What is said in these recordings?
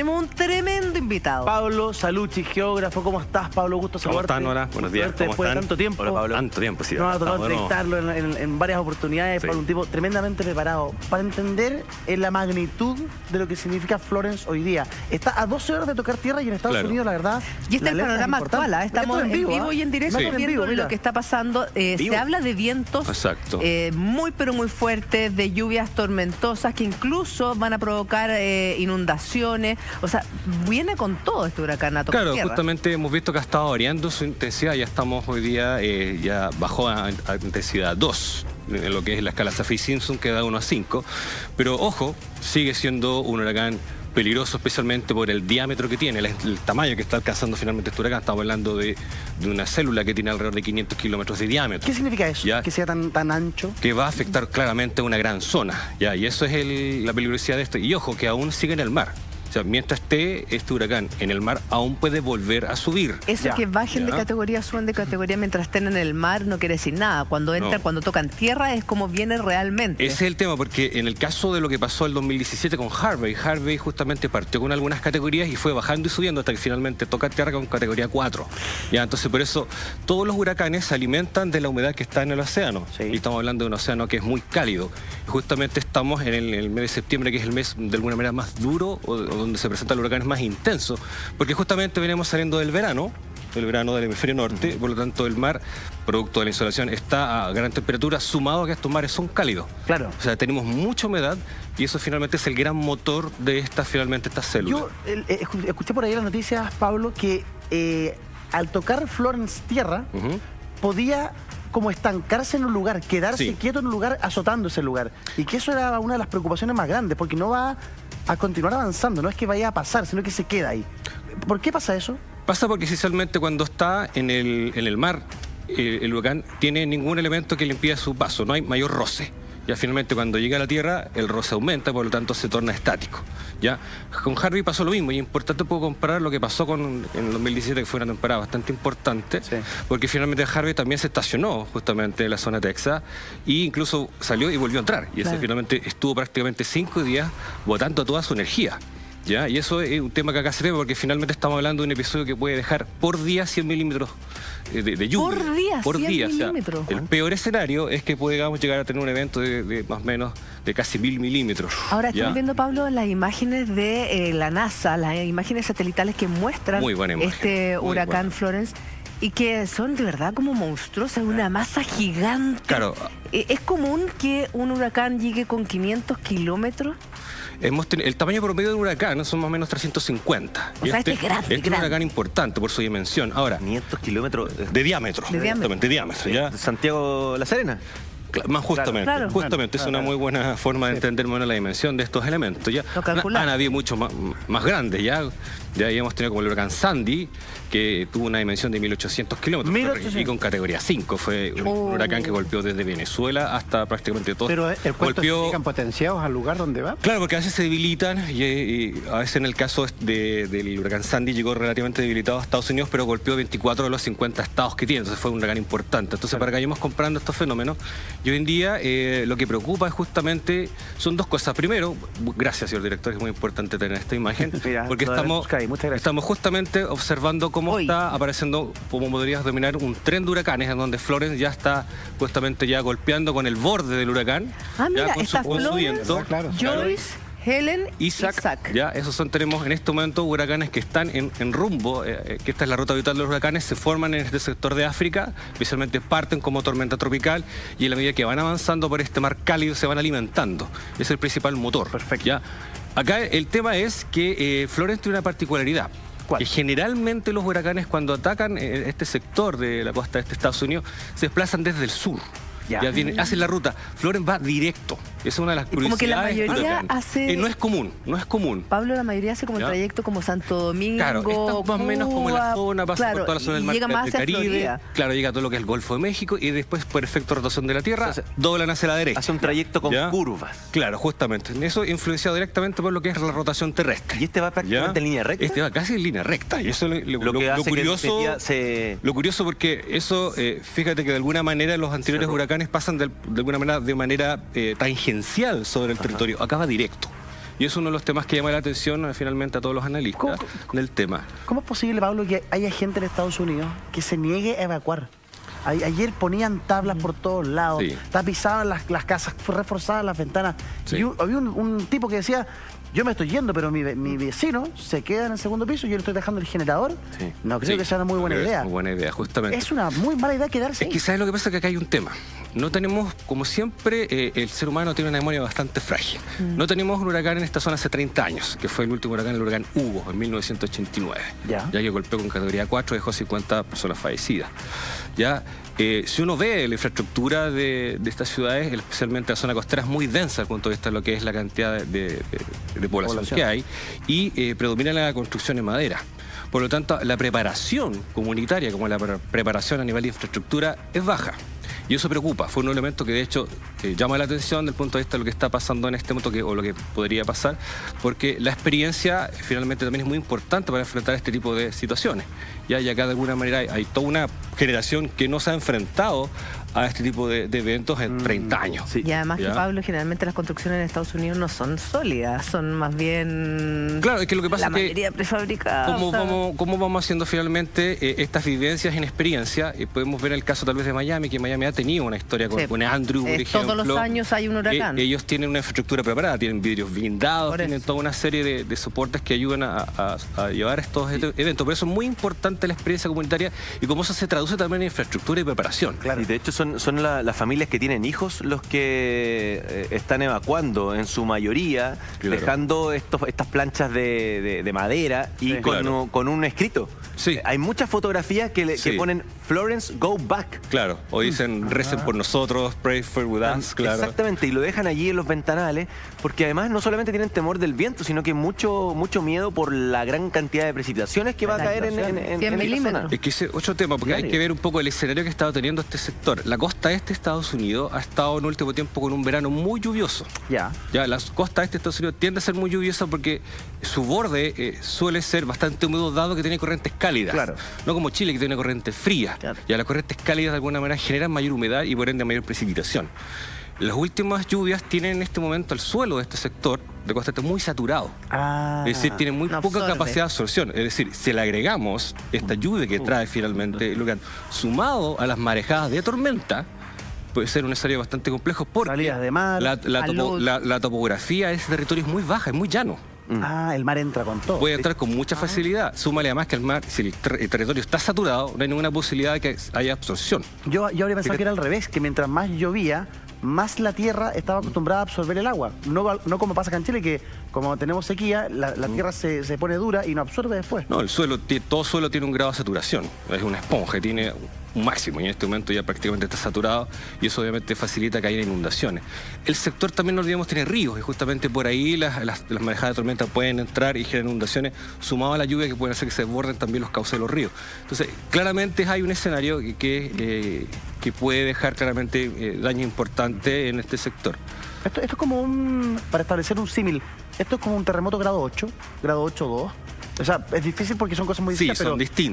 Tenemos un tremendo invitado. Pablo Salucci, geógrafo. ¿Cómo estás, Pablo? Gusto saludarte. ¿Cómo están, Nora? Buenos días. ¿Cómo Después están? de tanto tiempo. Hola, Pablo. Tanto tiempo, sí. Nos ha tocado entrevistarlo en varias oportunidades. Sí. Pablo, un tipo tremendamente preparado para entender la magnitud de lo que significa Florence hoy día. Está a 12 horas de tocar tierra y en Estados Unidos, la verdad... Y este es el panorama actual, ¿eh? Estamos en vivo y en directo viendo lo que está pasando. Se habla de vientos muy pero muy fuertes, de lluvias tormentosas que incluso van a provocar inundaciones. O sea, viene con todo este huracán a tocar tierra. Justamente hemos visto que ha estado variando su intensidad. Ya estamos hoy día, ya bajó a intensidad 2, en lo que es la escala Saffir-Simpson, que da 1 a 5. Pero ojo, sigue siendo un huracán peligroso, especialmente por el diámetro que tiene, el tamaño que está alcanzando finalmente este huracán. Estamos hablando de una célula que tiene alrededor de 500 kilómetros de diámetro. ¿Qué significa eso? ¿Ya? Que sea tan ancho. Que va a afectar claramente a una gran zona, ¿ya? Y eso es la peligrosidad de esto. Y ojo, que aún sigue en el mar. O sea, mientras esté este huracán en el mar, aún puede volver a subir. Eso que bajen de categoría, suben de categoría mientras estén en el mar no quiere decir nada. Cuando entran, cuando tocan tierra es como viene realmente. Ese es el tema, porque en el caso de lo que pasó el 2017 con Harvey justamente partió con algunas categorías y fue bajando y subiendo hasta que finalmente toca tierra con categoría 4. ¿Ya? Entonces, por eso, todos los huracanes se alimentan de la humedad que está en el océano. Sí. Y estamos hablando de un océano que es muy cálido. Justamente estamos en el mes de septiembre, que es el mes de alguna manera más duro, o donde se presenta el huracán es más intenso, porque justamente venimos saliendo del verano del hemisferio norte, por lo tanto el mar, producto de la insolación, está a gran temperatura, sumado a que estos mares son cálidos. Claro. O sea, tenemos mucha humedad y eso finalmente es el gran motor de estas células. Yo escuché por ahí las noticias, Pablo, que al tocar Florence tierra, podía como estancarse en un lugar, quedarse quieto en un lugar, azotando ese lugar. Y que eso era una de las preocupaciones más grandes, porque no va a continuar avanzando, no es que vaya a pasar, sino que se queda ahí. ¿Por qué pasa eso? Pasa porque esencialmente cuando está en el mar, el huracán tiene ningún elemento que le impida su paso, no hay mayor roce. Ya finalmente cuando llega a la tierra, el roce aumenta, por lo tanto se torna estático. ¿Ya? Con Harvey pasó lo mismo, y es importante puedo comparar lo que pasó en el 2017, que fue una temporada bastante importante, porque finalmente Harvey también se estacionó justamente en la zona de Texas, e incluso salió y volvió a entrar. Y ese finalmente estuvo prácticamente 5 días botando toda su energía. ¿Ya? Y eso es un tema que acá se ve, porque finalmente estamos hablando de un episodio que puede dejar por día 100 milímetros de lluvia. Por día, 100 milímetros. O sea, el peor escenario es que podamos llegar a tener un evento de más o menos de casi 1000 milímetros. Ahora estamos viendo, Pablo, las imágenes de la NASA, las imágenes satelitales que muestran este huracán Florence, y que son de verdad como monstruosas, una masa gigante. Claro. ¿Es común que un huracán llegue con 500 kilómetros? El tamaño promedio de un huracán son más o menos 350. O sea, este es grande. Este es un huracán importante por su dimensión. Ahora, 500 kilómetros de diámetro. De diámetro, ¿ya? Santiago La Serena. Más justamente, es una muy buena forma de entender más la dimensión de estos elementos. ¿Ya? Han habido muchos más grandes, ya hemos tenido como el huracán Sandy, que tuvo una dimensión de 1800 kilómetros y con categoría 5. Fue un huracán que golpeó desde Venezuela hasta prácticamente todo. Pero el cuento significan potenciados al lugar donde va. Claro, porque a veces se debilitan y a veces en el caso del huracán Sandy llegó relativamente debilitado a Estados Unidos, pero golpeó 24 de los 50 estados que tiene. Entonces fue un huracán importante. Entonces para que vayamos comprando estos fenómenos, y hoy en día lo que preocupa es justamente, son dos cosas. Primero, gracias señor director, es muy importante tener esta imagen, porque estamos justamente observando cómo está apareciendo, como podrías denominar, un tren de huracanes, en donde Florence ya está justamente ya golpeando con el borde del huracán. Mira, con está su viento. Joyce, Helen, Isaac. Ya, tenemos en este momento huracanes que están en rumbo, que esta es la ruta habitual de los huracanes, se forman en este sector de África, especialmente parten como tormenta tropical, y en la medida que van avanzando por este mar cálido se van alimentando. Es el principal motor. Perfecto. ¿Ya? Acá el tema es que Florence tiene una particularidad. Que generalmente los huracanes, cuando atacan este sector de la costa de Estados Unidos, se desplazan desde el sur. Hacen la ruta. Florence va directo. Esa es una de las curiosidades. Como que la mayoría hace... no es común. Pablo, la mayoría hace como el trayecto como Santo Domingo, claro, está más o menos como en la zona, pasa por toda la zona del mar del Caribe. Florida. Claro, llega a todo lo que es el Golfo de México y después, por efecto de rotación de la Tierra, doblan hacia la derecha. Hace un trayecto con curvas. Claro, justamente. Eso influenciado directamente por lo que es la rotación terrestre. ¿Y este va prácticamente en línea recta? Este va casi en línea recta. Y eso es lo curioso, porque eso, fíjate que de alguna manera los anteriores huracanes pasan de alguna manera tangencial sobre el territorio. Acá va directo. Y es uno de los temas que llama la atención finalmente a todos los analistas del tema. ¿Cómo es posible, Pablo, que haya gente en Estados Unidos que se niegue a evacuar? Ayer ponían tablas por todos lados, tapizaban las casas, reforzaban las ventanas. Sí. Y había un tipo que decía, yo me estoy yendo, pero mi vecino se queda en el segundo piso y yo le estoy dejando el generador. Sí. No creo que sea una muy buena idea. Es una buena idea, justamente. Es una muy mala idea quedarse ahí. Es que ¿sabes lo que pasa? Que acá hay un tema. No tenemos, como siempre, el ser humano tiene una memoria bastante frágil. No tenemos un huracán en esta zona hace 30 años, que fue el último huracán, el huracán Hugo, en 1989. Ya que golpeó con categoría 4, dejó 50 personas fallecidas. Si uno ve la infraestructura de estas ciudades, especialmente la zona costera, es muy densa desde el punto de vista de lo que es la cantidad de población que hay, y predomina la construcción en madera. Por lo tanto, la preparación comunitaria, como la preparación a nivel de infraestructura, es baja. Y eso preocupa. Fue un elemento que de hecho llama la atención desde el punto de vista de lo que está pasando en este momento o lo que podría pasar, porque la experiencia finalmente también es muy importante para enfrentar este tipo de situaciones. Y acá de alguna manera hay toda una generación que no se ha enfrentado a este tipo de eventos en 30 años. Sí. Y además que, Pablo, generalmente las construcciones en Estados Unidos no son sólidas, son más bien... Claro, es que lo que pasa es que... La mayoría prefabricada. ¿Cómo vamos haciendo finalmente estas vivencias en experiencia? Podemos ver el caso tal vez de Miami, que Miami ha tenido una historia con Andrew, por ejemplo. Todos los años hay un huracán. Ellos tienen una infraestructura preparada, tienen vidrios blindados, tienen toda una serie de soportes que ayudan a llevar estos eventos. Por eso es muy importante la experiencia comunitaria y cómo eso se traduce también en infraestructura y preparación. Claro. Y de hecho son las familias que tienen hijos los que están evacuando en su mayoría, dejando estas planchas de madera y con un escrito. Sí. Hay muchas fotografías que ponen Florence, go back. Claro, o dicen recen por nosotros, pray for with us. Claro. Exactamente, y lo dejan allí en los ventanales, porque además no solamente tienen temor del viento, sino que mucho miedo por la gran cantidad de precipitaciones que va a caer en 100 milímetros. Es que ese es otro tema, porque hay que ver un poco el escenario que ha estado teniendo este sector. La costa este de Estados Unidos ha estado en último tiempo con un verano muy lluvioso. Ya la costa este de Estados Unidos tiende a ser muy lluviosa porque su borde suele ser bastante húmedo, dado que tiene corrientes cálidas. Claro. No como Chile, que tiene corrientes frías. Claro. Ya las corrientes cálidas de alguna manera generan mayor humedad y por ende mayor precipitación. Las últimas lluvias tienen en este momento el suelo de este sector de costa este muy saturado. Es decir, tiene muy poca capacidad de absorción. Es decir, si le agregamos esta lluvia que trae finalmente el huracán, sumado a las marejadas de tormenta, puede ser un escenario bastante complejo porque salidas de mar, la topografía de ese territorio es muy baja, es muy llano. El mar entra con todo. Puede entrar con mucha facilidad. Súmale además que el mar, si el territorio está saturado, no hay ninguna posibilidad de que haya absorción. Yo habría pensado que era al revés, que mientras más llovía, más la tierra estaba acostumbrada a absorber el agua. No como pasa acá en Chile, que como tenemos sequía, la tierra se pone dura y no absorbe después. No, todo suelo tiene un grado de saturación. Es una esponja, tiene un máximo y en este momento ya prácticamente está saturado y eso obviamente facilita que haya inundaciones. El sector también, no olvidemos, tiene ríos y justamente por ahí las marejadas de tormenta pueden entrar y generar inundaciones, sumado a la lluvia que pueden hacer que se desborden también los cauces de los ríos. Entonces, claramente hay un escenario que puede dejar claramente daño importante en este sector. Esto es como para establecer un símil, esto es como un terremoto grado 8, grado 8-2. O sea, es difícil porque son cosas muy distintas,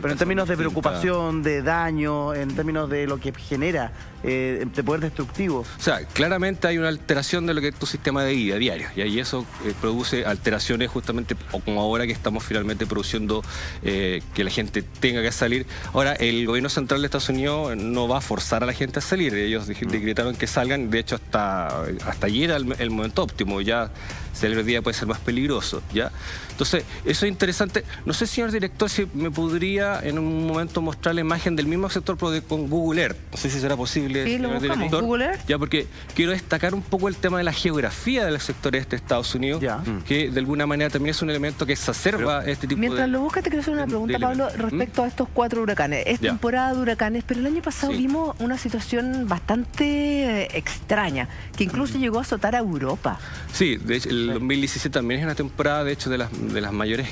pero en términos de preocupación, de daño, en términos de lo que genera, de poder destructivo. O sea, claramente hay una alteración de lo que es tu sistema de vida diario, y ahí eso produce alteraciones justamente, o como ahora que estamos finalmente produciendo que la gente tenga que salir. Ahora, el gobierno central de Estados Unidos no va a forzar a la gente a salir, ellos decretaron que salgan, de hecho hasta ayer era el momento óptimo, ya salir el día puede ser más peligroso, ¿ya? Entonces, eso es interesante. No sé, señor director, si me podría en un momento mostrar la imagen del mismo sector, pero con Google Earth. No sé si será posible, sí, señor director. Google Earth. Ya, porque quiero destacar un poco el tema de la geografía del sector este de Estados Unidos, que de alguna manera también es un elemento que exacerba este tipo mientras lo buscas, te quiero hacer una pregunta, Pablo, respecto a estos 4 huracanes. Es temporada de huracanes, pero el año pasado vimos una situación bastante extraña, que incluso llegó a azotar a Europa. Sí, de hecho, el 2017 también es una temporada, de hecho, de las mayores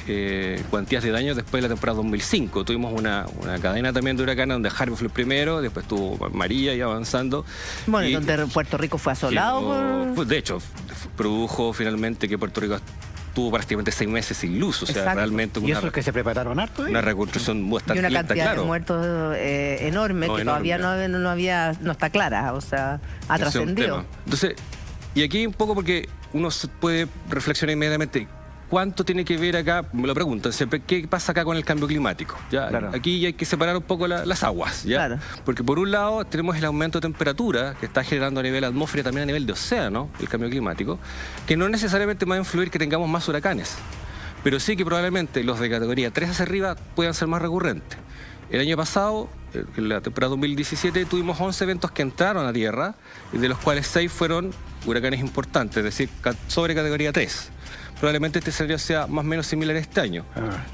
cuantías de daños después de la temporada 2005. Tuvimos una cadena también de huracanes donde Harvey fue el primero, después tuvo María y avanzando. Bueno, y donde Puerto Rico fue asolado. Pues de hecho, produjo finalmente que Puerto Rico tuvo prácticamente 6 meses sin luz, o sea, realmente y eso es que se prepararon harto. Una reconstrucción bastante lenta, y una cantidad de muertos enorme, que todavía no está clara, o sea, ha trascendido. Entonces, Y aquí un poco porque uno se puede reflexionar inmediatamente. ¿Cuánto tiene que ver acá? Me lo preguntan siempre, ¿qué pasa acá con el cambio climático? ¿Ya? Claro. Aquí hay que separar un poco las aguas, ¿ya? Claro. Porque por un lado tenemos el aumento de temperatura que está generando a nivel de atmósfera y también a nivel de océano, el cambio climático, que no necesariamente va a influir que tengamos más huracanes, pero sí que probablemente los de categoría 3 hacia arriba puedan ser más recurrentes. El año pasado, en la temporada 2017, tuvimos 11 eventos que entraron a tierra, y de los cuales 6 fueron huracanes importantes, es decir, sobre categoría 3. Probablemente este escenario sea más o menos similar este año.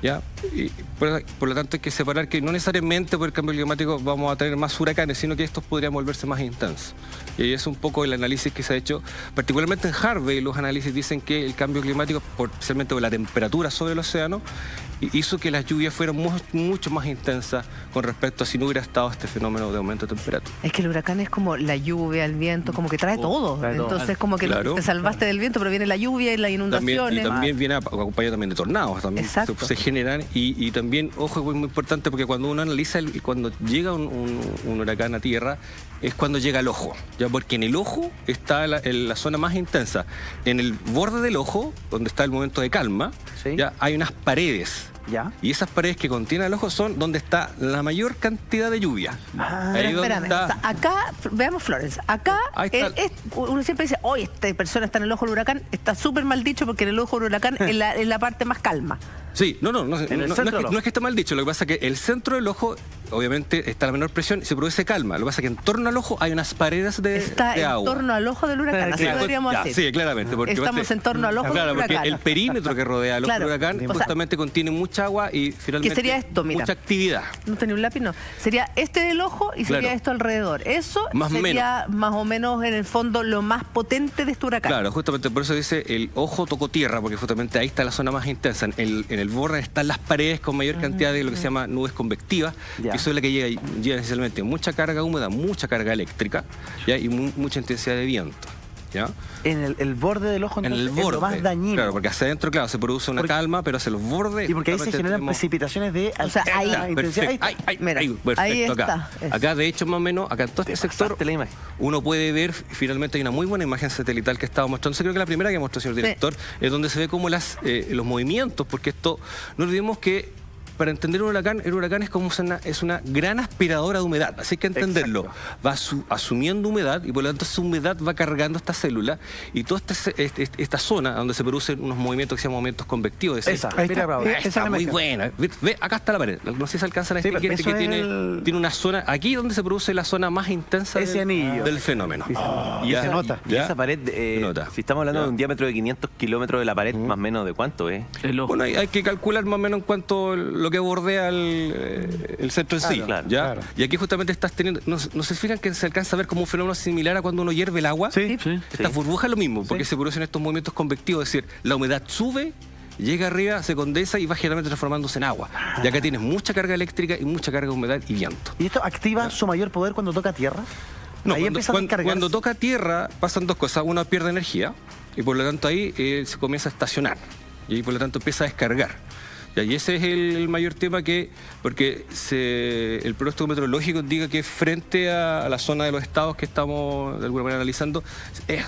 ¿Ya? Y por lo tanto hay que separar que no necesariamente por el cambio climático vamos a tener más huracanes, sino que estos podrían volverse más intensos. Y ahí es un poco el análisis que se ha hecho, particularmente en Harvey. Los análisis dicen que el cambio climático, especialmente por la temperatura sobre el océano, hizo que las lluvias fueran mucho más intensas con respecto a si no hubiera estado este fenómeno de aumento de temperatura. Es que el huracán es como la lluvia, el viento, como que trae todo. Entonces como que te salvaste del viento, pero viene la lluvia y la inundación. Y también viene acompañado también de tornados, también se generan. Y también, ojo, es muy importante porque cuando uno analiza, cuando llega un huracán a tierra, es cuando llega al ojo, ya, porque en el ojo está la zona más intensa. En el borde del ojo, donde está el momento de calma, ya hay unas paredes. ¿Ya? Y esas paredes que contienen el ojo son donde está la mayor cantidad de lluvia. Espérame, o sea, acá, veamos Flores, acá uno siempre dice, oye, esta persona está en el ojo del huracán, está súper mal dicho porque en el ojo del huracán es la parte más calma. Sí, no es que esté mal dicho, lo que pasa es que el centro del ojo, obviamente, está la menor presión y se produce calma. Lo que pasa es que en torno al ojo hay unas paredes de agua. Está en torno al ojo del huracán, así podríamos decir. Sí, claramente. Porque estamos en torno al ojo del huracán. Porque el perímetro que rodea al ojo del huracán justamente contiene mucha agua y finalmente ¿qué sería esto? Mira, mucha actividad. No tenía un lápiz, no. Sería este del ojo y sería esto alrededor. Eso sería más o menos en el fondo lo más potente de este huracán. Claro, justamente por eso dice el ojo tocó tierra, porque justamente ahí está la zona más intensa. En el borde están las paredes con mayor cantidad de lo que se llama nubes convectivas, que eso es la que llega esencialmente mucha carga húmeda, mucha carga eléctrica, ¿ya? Y mucha intensidad de viento. ¿Ya? En el borde del ojo, entonces, en el borde, es lo más dañino. Claro, porque hacia adentro, claro, se produce una calma, pero hacia los bordes... Y porque ahí se generan precipitaciones de alta intensidad. Ahí está. Acá, de hecho, más o menos, acá en todo este sector, uno puede ver, finalmente hay una muy buena imagen satelital que estaba mostrando, creo que la primera que mostró el señor director, es donde se ve como los movimientos, porque esto, no olvidemos que para entender un huracán, el huracán es como una gran aspiradora de humedad, así que entenderlo. Va asumiendo humedad y por lo tanto esa humedad va cargando esta célula y toda esta zona donde se producen unos movimientos que se llaman movimientos convectivos. Esa está muy buena. Ve, acá está la pared. No sé si se alcanzan a distinguir que tiene una zona aquí donde se produce la zona más intensa del fenómeno. Y se nota. Y esa pared, si estamos hablando de un diámetro de 500 kilómetros de la pared, más o menos, ¿de cuánto es? Bueno, hay que calcular más o menos en cuánto lo que bordea el centro en sí. Claro. Y aquí justamente estás teniendo... ¿No se fijan que se alcanza a ver como un fenómeno similar a cuando uno hierve el agua? Sí. Estas burbujas es lo mismo, porque se producen estos movimientos convectivos, es decir, la humedad sube, llega arriba, se condensa y va generalmente transformándose en agua. Y acá tienes mucha carga eléctrica y mucha carga de humedad y viento. ¿Y esto activa su mayor poder cuando toca tierra? No, cuando toca tierra pasan dos cosas. Uno pierde energía y por lo tanto ahí se comienza a estacionar y ahí por lo tanto empieza a descargar. Y ese es el mayor tema porque el pronóstico meteorológico indica que frente a la zona de los estados que estamos de alguna manera analizando,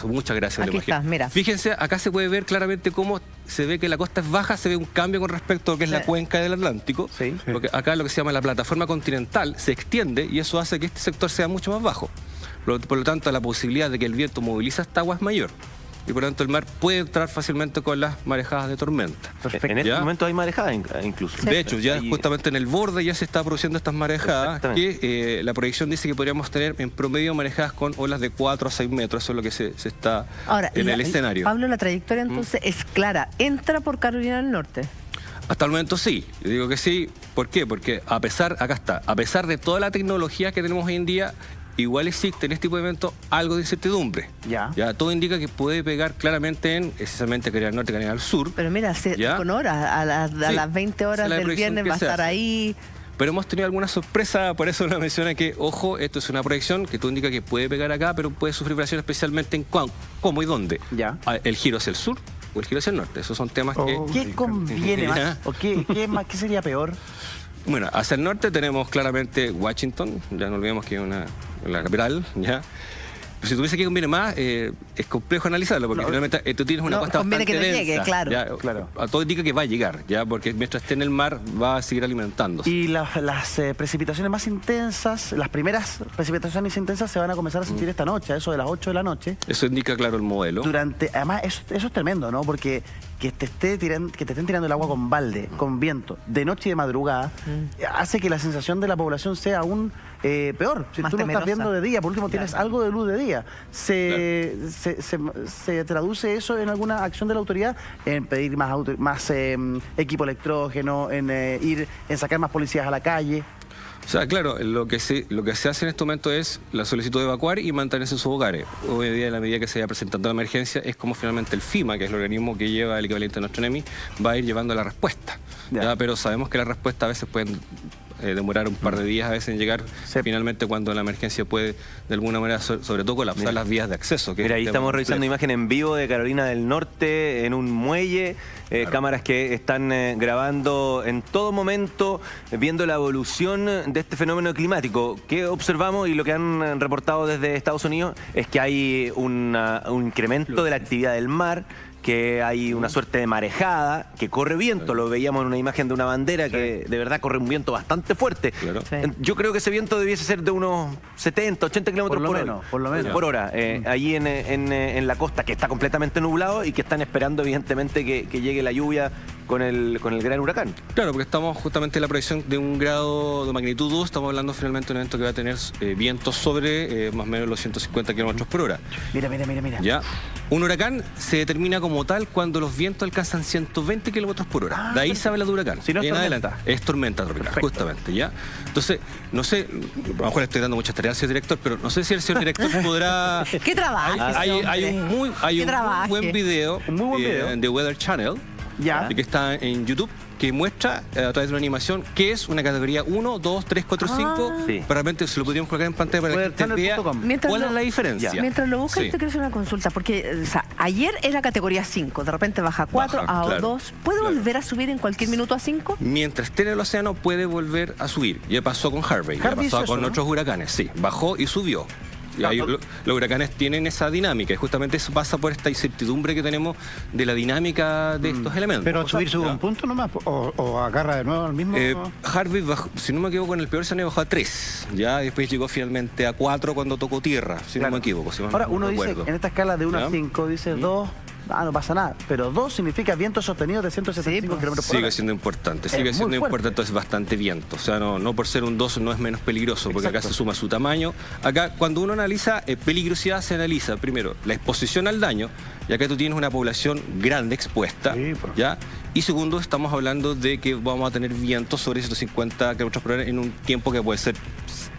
muchas gracias. Aquí está, mira. Fíjense, acá se puede ver claramente cómo se ve que la costa es baja, se ve un cambio con respecto a lo que es la cuenca del Atlántico, porque acá lo que se llama la plataforma continental se extiende y eso hace que este sector sea mucho más bajo. Por lo tanto, la posibilidad de que el viento movilice esta agua es mayor. Y por lo tanto el mar puede entrar fácilmente con las marejadas de tormenta. Perfecto. En este momento hay marejadas incluso. De hecho, ya justamente en el borde ya se está produciendo estas marejadas que la proyección dice que podríamos tener en promedio marejadas con olas de 4 a 6 metros. Eso es lo que se está en el escenario. Pablo, la trayectoria entonces es clara. ¿Entra por Carolina del Norte? Hasta el momento sí. Yo digo que sí. ¿Por qué? Porque a pesar de toda la tecnología que tenemos hoy en día, igual existe en este tipo de eventos algo de incertidumbre. Ya todo indica que puede pegar claramente esencialmente Carolina del Norte, Carolina del Sur. Pero mira, con horas, a las 20 horas del viernes va a estar ahí. Pero hemos tenido alguna sorpresa, por eso lo menciona que, ojo, esto es una proyección que tú indica que puede pegar acá, pero puede sufrir variación especialmente en cómo y dónde. El giro hacia el sur o el giro hacia el norte. Esos son temas que... ¿Qué conviene más? ¿O qué sería peor? Bueno, hacia el norte tenemos claramente Washington, ya no olvidemos que es la capital, ¿ya? Si tuviese que conviene más, es complejo analizarlo, porque finalmente tú tienes una costa bastante que no densa. Llegue, claro. A todo indica que va a llegar, ya, porque mientras esté en el mar va a seguir alimentándose. Y las precipitaciones más intensas, las primeras precipitaciones intensas se van a comenzar a sentir esta noche, a eso de las 8 de la noche. Eso indica, claro, el modelo. Además, eso es tremendo, ¿no? Porque que te estén tirando el agua con balde, con viento, de noche y de madrugada, hace que la sensación de la población sea aún peor. Si tú lo estás viendo de día, por último tienes algo de luz de día. Se traduce eso en alguna acción de la autoridad, en pedir más equipo electrógeno, en sacar más policías a la calle. O sea, claro, lo que se hace en este momento es la solicitud de evacuar y mantenerse en sus hogares. Hoy en día, en la medida que se vaya presentando la emergencia, es como finalmente el FEMA, que es el organismo que lleva el equivalente a nuestro NEMI, va a ir llevando la respuesta. ¿Ya? Pero sabemos que la respuesta a veces pueden demorar un par de días a veces en llegar, finalmente cuando la emergencia puede de alguna manera sobre todo colapsar las vías de acceso. Mira, ahí estamos revisando imagen en vivo de Carolina del Norte en un muelle, cámaras que están grabando en todo momento, viendo la evolución de este fenómeno climático. ¿Qué observamos? Y lo que han reportado desde Estados Unidos es que hay un incremento de la actividad del mar, que hay una suerte de marejada, que corre viento, lo veíamos en una imagen de una bandera que de verdad corre un viento bastante fuerte. Claro. Yo creo que ese viento debiese ser de unos 70, 80 kilómetros por hora. Allí en la costa, que está completamente nublado y que están esperando evidentemente que llegue la lluvia con el gran huracán. Claro, porque estamos justamente en la proyección de un grado de magnitud 2, estamos hablando finalmente de un evento que va a tener vientos sobre más o menos los 150 kilómetros por hora. Mira. ¿Ya? Un huracán se determina como tal cuando los vientos alcanzan 120 kilómetros por hora. De ahí se habla de huracán. Si no es tormenta. Es tormenta tropical, justamente, ¿ya? Entonces, no sé, a lo mejor le estoy dando muchas tareas al señor director, pero no sé si el señor director podrá... ¿Qué trabajo? Hay un muy buen video de Weather Channel, que está en YouTube, que muestra a través de una animación qué es una categoría 1, 2, 3, 4, 5. Realmente se lo podríamos colocar en pantalla para que usted vea cuál es la diferencia. Mientras lo buscas, te quiero hacer una consulta, porque ayer era categoría 5, de repente baja a 4, a 2. ¿Puede volver a subir en cualquier minuto a 5? Mientras esté en el océano puede volver a subir. Ya pasó con Harvey, ya pasó con otros huracanes. Sí, bajó y subió. Y ahí, los huracanes tienen esa dinámica y justamente eso pasa por esta incertidumbre que tenemos de la dinámica de estos elementos. Pero subir sube un punto nomás o agarra de nuevo al mismo... Harvey bajó, si no me equivoco, en el peor escenario bajó a 3, ya después llegó finalmente a 4 cuando tocó tierra, si no me equivoco. Ahora uno dice, en esta escala de 1 a 5, dice 2... no pasa nada, pero 2 significa viento sostenido de 175 kilómetros por hora. Sigue siendo importante, entonces bastante viento. O sea, no por ser un 2 no es menos peligroso, porque acá se suma su tamaño. Acá, cuando uno analiza peligrosidad, se analiza primero la exposición al daño, y acá tú tienes una población grande expuesta, ¿ya? Y segundo, estamos hablando de que vamos a tener vientos sobre 150 kilómetros por hora en un tiempo que puede ser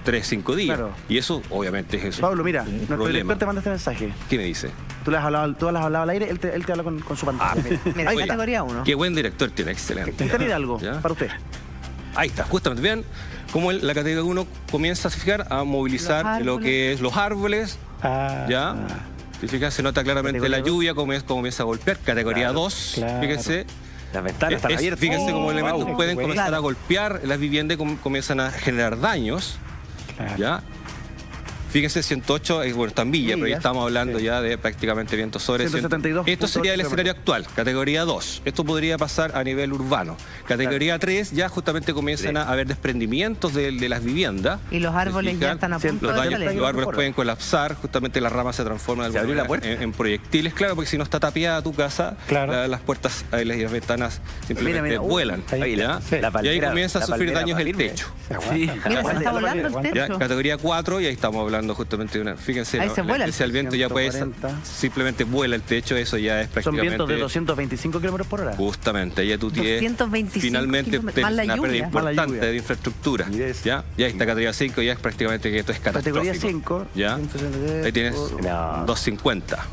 3, 5 días. Claro. Y eso, obviamente, es eso. Pablo, mira, nuestro director te manda este mensaje. ¿Qué me dice? Tú le has hablado al aire, él te habla con su pantalla. Mira, hay categoría 1. Qué buen director tiene, excelente. ¿Usted mira algo para usted? Ahí está, justamente. Vean cómo la categoría 1 comienza a movilizar lo que es los árboles, ¿ya? Se nota claramente la lluvia, cómo comienza a golpear. Categoría 2, fíjense. Las ventanas están abiertas. Fíjense cómo elementos pueden comenzar a golpear las viviendas y comienzan a generar daños. ¿Ya? Fíjense, 108, está en Villa, pero ya estamos hablando ya de prácticamente vientos sobre 172. Esto sería el escenario actual, categoría 2. Esto podría pasar a nivel urbano. Categoría 3, ya justamente comienzan a haber desprendimientos de las viviendas. Y los árboles ya están a punto de salir. Los árboles pueden colapsar, justamente las ramas se transforman en proyectiles, claro, porque si no está tapiada tu casa, las puertas y las ventanas simplemente vuelan. Y ahí comienza a sufrir daños el techo. Mira, se está volando el techo. Categoría 4, y ahí estamos hablando justamente de una... Fíjense, el viento ya puede... Simplemente vuela el techo, eso ya es prácticamente... Son vientos de 225 kilómetros por hora. Justamente, ya tú tienes... 225 finalmente una pérdida importante de infraestructura. Ya está categoría 5, ya es prácticamente que esto es catastrófico. Categoría 5. ¿Ya? Ahí tienes 250.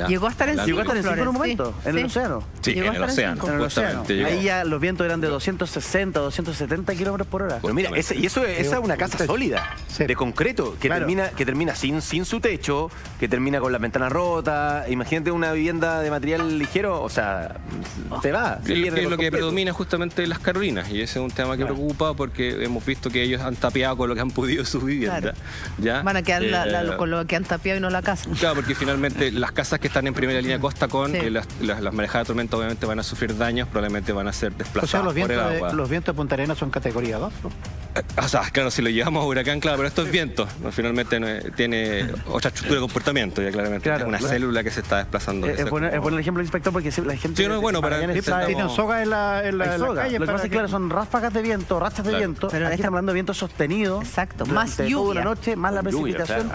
Llegó a estar en 5 en un momento, en el océano. Sí, en el océano. Ahí ya los vientos eran de 260, 270 kilómetros por hora. Bueno, mira, esa es una casa sólida, de concreto, que termina sin su techo, que termina con las ventanas rotas. Imagínate una vivienda de material ligero, o sea, te va. Es lo que predomina justamente en las Carolinas, y ese es un tema que preocupa porque hemos visto que ellos han tapiado con lo que han podido sus viviendas. ¿Ya? Van a quedar con lo que han tapiado y no la casa. Claro, porque finalmente las casas que están en primera línea costa con las marejadas de tormenta obviamente van a sufrir daños, probablemente van a ser desplazadas por el agua. Los vientos de Punta Arenas son categoría 2, ¿no? O sea, claro, si lo llevamos a huracán, claro, pero esto es viento, ¿no? Finalmente tiene otra estructura de comportamiento, ya claramente. Claro, una célula que se está desplazando. Es bueno el ejemplo, inspector, porque la gente... Sí, no es bueno para... Tienen soga en la calle. Lo que pasa es, claro, son ráfagas de viento, rachas de viento. Pero aquí estamos hablando de viento sostenido. Exacto, más lluvia. Toda una noche, más la precipitación.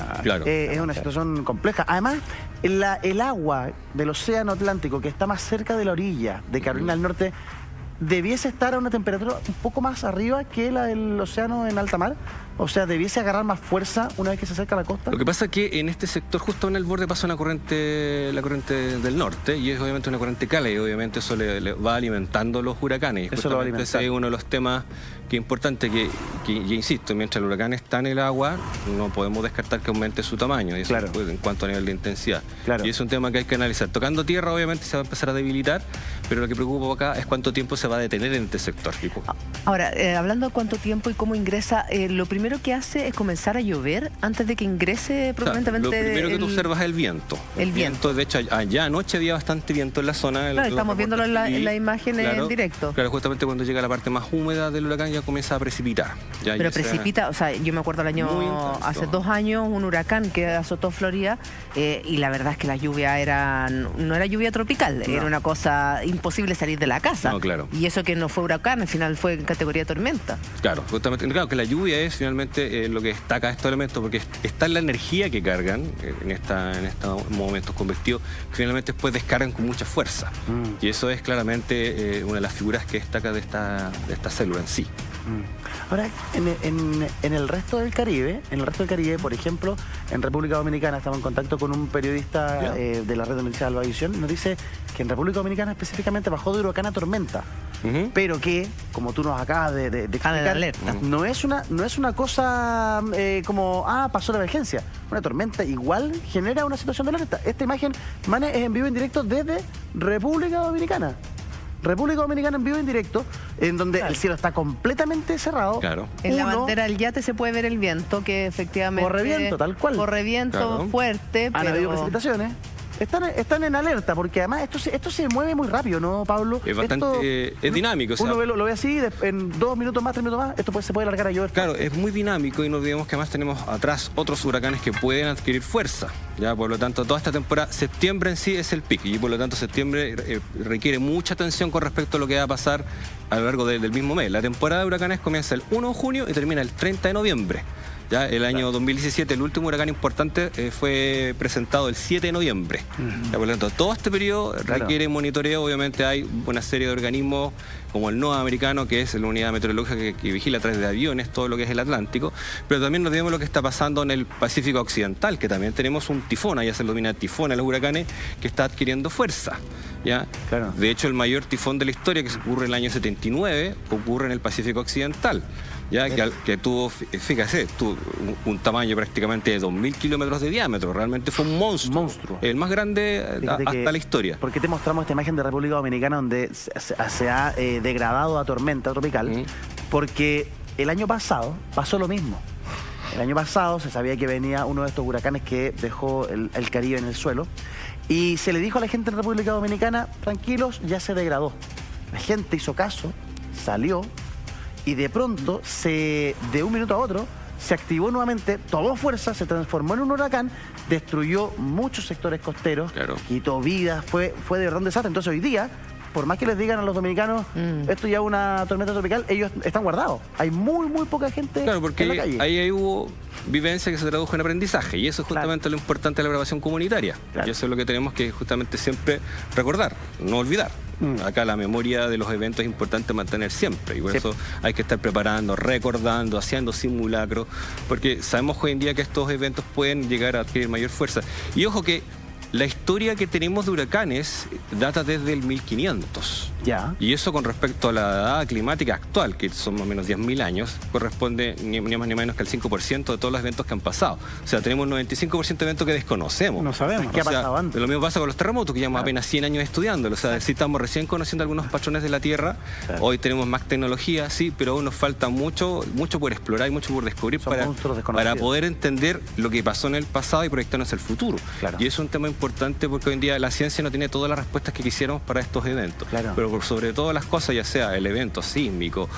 Es una situación compleja. Además, el agua del océano Atlántico, que está más cerca de la orilla de Carolina del Norte, debiese estar a una temperatura un poco más arriba que la del océano en alta mar. O sea, debiese agarrar más fuerza una vez que se acerca a la costa. Lo que pasa es que en este sector, justo en el borde, pasa la corriente del norte, y es obviamente una corriente cálida, y obviamente eso le va alimentando los huracanes. Eso lo va a alimentar. Ese es uno de los temas que es importante, que yo insisto, mientras el huracán está en el agua, no podemos descartar que aumente su tamaño, y eso en cuanto a nivel de intensidad. Y es un tema que hay que analizar. Tocando tierra, obviamente, se va a empezar a debilitar, pero lo que preocupa acá es cuánto tiempo se va a detener en este sector. Ahora, hablando de cuánto tiempo y cómo ingresa, lo primero que hace es comenzar a llover antes de que ingrese propiamente. Lo primero que tú observas es el viento. El viento. De hecho, allá anoche había bastante viento en la zona. Claro, estamos viéndolo en la imagen en directo. Claro, justamente cuando llega la parte más húmeda del huracán ya comienza a precipitar. Pero precipita, o sea, yo me acuerdo hace 2 años, un huracán que azotó Florida, y la verdad es que la lluvia no era lluvia tropical, era una cosa imposible salir de la casa. No, claro. Y eso que no fue huracán, al final fue en categoría de tormenta. Claro, justamente, claro que la lluvia es finalmente lo que destaca estos elementos, porque está en la energía que cargan en estos momentos convertidos, que finalmente después descargan con mucha fuerza. Y eso es claramente una de las figuras que destaca de esta célula en sí. Ahora, en el resto del Caribe, por ejemplo, en República Dominicana, estamos en contacto con un periodista de la red de noticias Alba Visión, nos dice que en República Dominicana específicamente bajó de huracán a tormenta, pero que, como tú nos acabas de explicar, no es una cosa como, pasó la emergencia. Una tormenta igual genera una situación de alerta. Esta imagen, Mane, es en vivo en directo desde República Dominicana. República Dominicana en vivo en directo, en donde el cielo está completamente cerrado. Claro. En la bandera del yate se puede ver el viento, que efectivamente... Corre viento, tal cual. Corre viento fuerte, Han habido precipitaciones. Están en alerta, porque además esto se mueve muy rápido, ¿no, Pablo? Es bastante es dinámico. O sea, uno lo ve así, en 2 minutos más, 3 minutos más, esto se puede alargar a llover. Claro, es muy dinámico, y no olvidemos que además tenemos atrás otros huracanes que pueden adquirir fuerza. Ya, por lo tanto, toda esta temporada, septiembre en sí es el pico, y por lo tanto septiembre requiere mucha atención con respecto a lo que va a pasar a lo largo del mismo mes. La temporada de huracanes comienza el 1 de junio y termina el 30 de noviembre. Ya el año 2017, el último huracán importante fue presentado el 7 de noviembre. Ya, por lo tanto, todo este periodo requiere monitoreo. Obviamente hay una serie de organismos como el NOAA americano, que es la unidad meteorológica que vigila a través de aviones todo lo que es el Atlántico, pero también nos vemos lo que está pasando en el Pacífico Occidental, que también tenemos un tifón, allá se lo denomina tifón a los huracanes, que está adquiriendo fuerza. ¿Ya? Claro. De hecho, el mayor tifón de la historia, que ocurre en el año 79, ocurre en el Pacífico Occidental. Ya que tuvo, fíjate, tuvo un tamaño prácticamente de 2.000 kilómetros de diámetro. Realmente fue un monstruo. El más grande hasta la historia. ¿Por qué te mostramos esta imagen de República Dominicana donde se ha degradado a tormenta tropical? Porque el año pasado pasó lo mismo. El año pasado se sabía que venía uno de estos huracanes que dejó el Caribe en el suelo, y se le dijo a la gente en República Dominicana: tranquilos, ya se degradó. La gente hizo caso, salió, y de pronto, de un minuto a otro, se activó nuevamente, tomó fuerza, se transformó en un huracán, destruyó muchos sectores costeros, quitó vidas, fue de verdad un desastre. Entonces hoy día, por más que les digan a los dominicanos, esto ya es una tormenta tropical, ellos están guardados. Hay muy poca gente en la calle. Ahí hubo vivencia que se tradujo en aprendizaje, y eso es justamente lo importante de la preparación comunitaria. Y eso es lo que tenemos que justamente siempre recordar, no olvidar. Acá la memoria de los eventos es importante mantener siempre, y por eso hay que estar preparando, recordando, haciendo simulacros, porque sabemos hoy en día que estos eventos pueden llegar a adquirir mayor fuerza. Y ojo que la historia historia que tenemos de huracanes data desde el 1500. Ya. Y eso con respecto a la edad climática actual, que son más o menos 10.000 años, corresponde ni más ni menos que al 5% de todos los eventos que han pasado. O sea, tenemos un 95% de eventos que desconocemos. No sabemos qué ha pasado antes. Lo mismo pasa con los terremotos, que llevamos apenas 100 años estudiándolo. O sea, sí estamos recién conociendo algunos patrones de la Tierra. Hoy tenemos más tecnología, sí, pero aún nos falta mucho por explorar y mucho por descubrir para poder entender lo que pasó en el pasado y proyectarnos el futuro. Claro. Y eso es un tema importante porque hoy en día la ciencia no tiene todas las respuestas que quisiéramos para estos eventos. Claro. Pero por sobre todas las cosas, ya sea el evento sísmico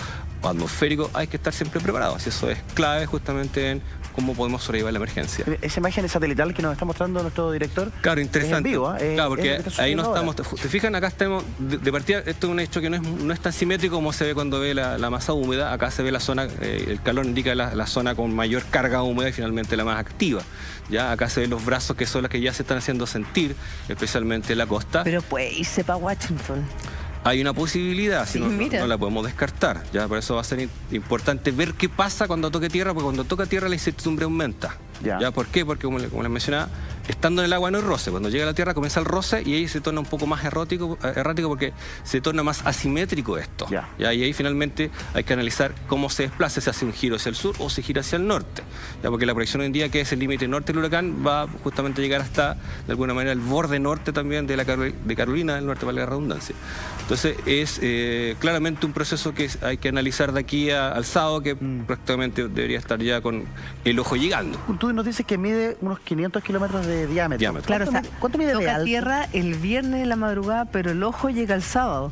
o atmosférico, hay que estar siempre preparados. Y eso es clave justamente en cómo podemos sobrellevar la emergencia. Esa imagen satelital que nos está mostrando nuestro director. Claro, interesante. Es en vivo, claro, porque ahí no estamos. ¿Te fijan? Acá estamos de partida. Esto es un hecho que no es tan simétrico como se ve cuando ve la masa húmeda. Acá se ve la zona, el calor indica la zona con mayor carga húmeda y finalmente la más activa. Ya acá se ven los brazos que son las que ya se están haciendo sentir, especialmente en la costa. Pero puede irse para Washington. Hay una posibilidad, sí, no la podemos descartar. Ya por eso va a ser importante ver qué pasa cuando toque tierra, porque cuando toca tierra la incertidumbre aumenta. ¿Ya? ¿Por qué? Porque como les mencionaba, estando en el agua no hay roce. Cuando llega a la tierra comienza el roce y ahí se torna un poco más errático porque se torna más asimétrico esto. ¿Ya? Y ahí finalmente hay que analizar cómo se desplaza, si hace un giro hacia el sur o si gira hacia el norte. ¿Ya? Porque la proyección hoy en día, que es el límite norte del huracán, va justamente a llegar hasta, de alguna manera, el borde norte también de Carolina del Norte, vale la redundancia. Entonces es claramente un proceso que hay que analizar de aquí al sábado, que prácticamente debería estar ya con el ojo llegando. Tú nos dices que mide unos 500 kilómetros de diámetro. Claro, ¿Cuánto mide de alto? Toca tierra el viernes de la madrugada, pero el ojo llega el sábado.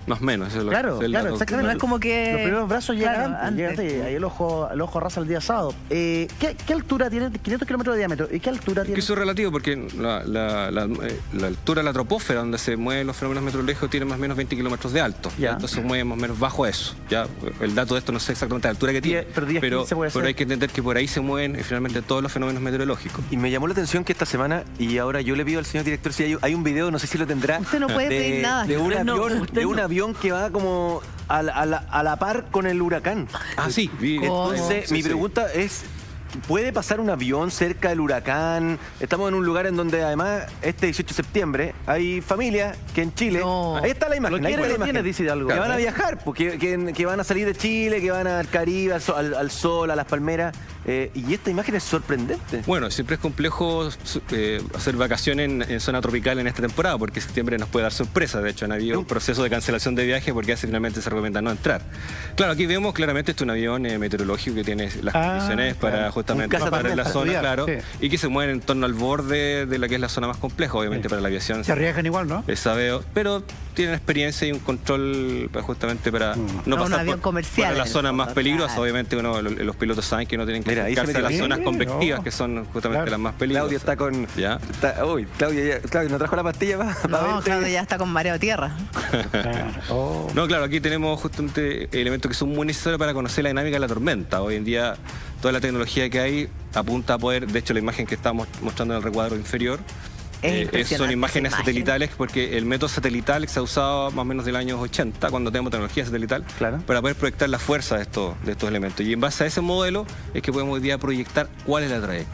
Más o menos. Eso es claro, exactamente. No es como que... Los primeros brazos llegan antes. Ahí el ojo arrasa el día sábado. ¿Qué altura tiene? 500 kilómetros de diámetro. ¿Y qué altura tiene? Eso es relativo, porque la altura de la troposfera, donde se mueven los fenómenos meteorológicos, tiene más o menos 20 kilómetros de alto. Entonces se mueve más o menos bajo eso. Ya el dato de esto no sé exactamente la altura que tiene, pero hay que entender que por ahí se mueven finalmente todos los fenómenos meteorológicos. Y me llamó la atención que esta semana, y ahora yo le pido al señor director si hay un video, no sé si lo tendrá. Usted no puede pedir nada. De un avión que va como a la par con el huracán. Ah, sí. Entonces, mi pregunta es, ¿puede pasar un avión cerca del huracán? Estamos en un lugar en donde además este 18 de septiembre hay familias que en Chile... Ahí está la imagen. Que van a viajar, porque que van a salir de Chile, que van al Caribe, al sol, a las palmeras. Y esta imagen es sorprendente. Bueno, siempre es complejo hacer vacaciones en zona tropical en esta temporada, porque septiembre nos puede dar sorpresas. De hecho, han habido un proceso de cancelación de viaje porque finalmente se recomienda no entrar. Claro, aquí vemos claramente este es un avión meteorológico que tiene las condiciones para justamente para la zona, claro, y que se mueve en torno al borde de la que es la zona más compleja, obviamente para la aviación. Se arriesgan igual, ¿no? Pero tienen experiencia y un control justamente para no pasar por las zonas más peligrosas. Obviamente los pilotos saben que no tienen que acercarse a las zonas convectivas, que son justamente las más peligrosas. Claudio está con... Claudio no trajo la pastilla No, Claudio ya está con mareo tierra. No, claro, aquí tenemos justamente elementos que son muy necesarios para conocer la dinámica de la tormenta. Hoy en día toda la tecnología que hay apunta a poder, de hecho la imagen que estamos mostrando en el recuadro inferior, son imágenes satelitales, porque el método satelital se ha usado más o menos del año 80, cuando tenemos tecnología satelital, para poder proyectar la fuerza de estos elementos. Y en base a ese modelo es que podemos hoy día proyectar cuál es la trayectoria.